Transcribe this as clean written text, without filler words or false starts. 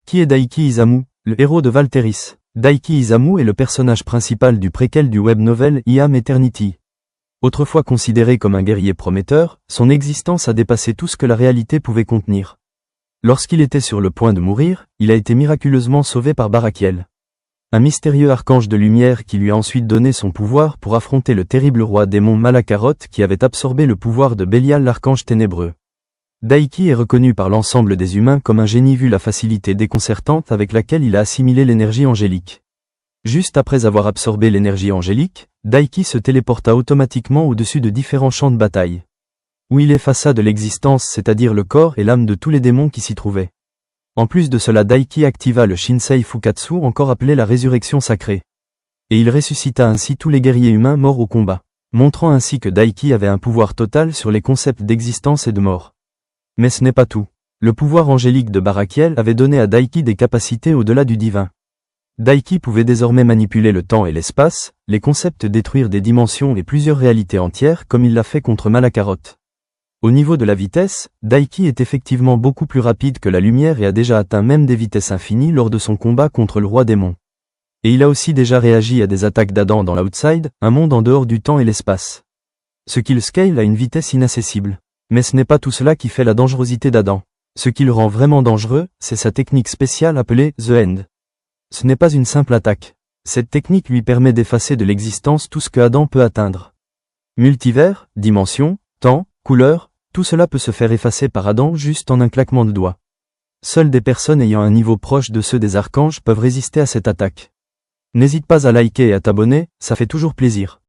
Qui est Daiki Isamu, le héros de Valteris? Daiki Isamu est le personnage principal du préquel du web novel I Am Eternity. Autrefois considéré comme un guerrier prometteur, son existence a dépassé tout ce que la réalité pouvait contenir. Lorsqu'il était sur le point de mourir, il a été miraculeusement sauvé par Barakiel, un mystérieux archange de lumière qui lui a ensuite donné son pouvoir pour affronter le terrible roi démon Malakarot qui avait absorbé le pouvoir de Bélial l'archange ténébreux. Daiki est reconnu par l'ensemble des humains comme un génie vu la facilité déconcertante avec laquelle il a assimilé l'énergie angélique. Juste après avoir absorbé l'énergie angélique, Daiki se téléporta automatiquement au-dessus de différents champs de bataille, où il effaça de l'existence, c'est-à-dire le corps et l'âme de tous les démons qui s'y trouvaient. En plus de cela, Daiki activa le Shinsei Fukatsu, encore appelé la résurrection sacrée. Et il ressuscita ainsi tous les guerriers humains morts au combat, montrant ainsi que Daiki avait un pouvoir total sur les concepts d'existence et de mort. Mais ce n'est pas tout. Le pouvoir angélique de Barakiel avait donné à Daiki des capacités au-delà du divin. Daiki pouvait désormais manipuler le temps et l'espace, les concepts, détruire des dimensions et plusieurs réalités entières comme il l'a fait contre Malakarot. Au niveau de la vitesse, Daiki est effectivement beaucoup plus rapide que la lumière et a déjà atteint même des vitesses infinies lors de son combat contre le roi démon. Et il a aussi déjà réagi à des attaques d'Adam dans l'Outside, un monde en dehors du temps et l'espace. Ce qui le scale à une vitesse inaccessible. Mais ce n'est pas tout cela qui fait la dangerosité d'Adam. Ce qui le rend vraiment dangereux, c'est sa technique spéciale appelée The End. Ce n'est pas une simple attaque. Cette technique lui permet d'effacer de l'existence tout ce que Adam peut atteindre. Multivers, dimension, temps, couleur, tout cela peut se faire effacer par Adam juste en un claquement de doigts. Seules des personnes ayant un niveau proche de ceux des archanges peuvent résister à cette attaque. N'hésite pas à liker et à t'abonner, ça fait toujours plaisir.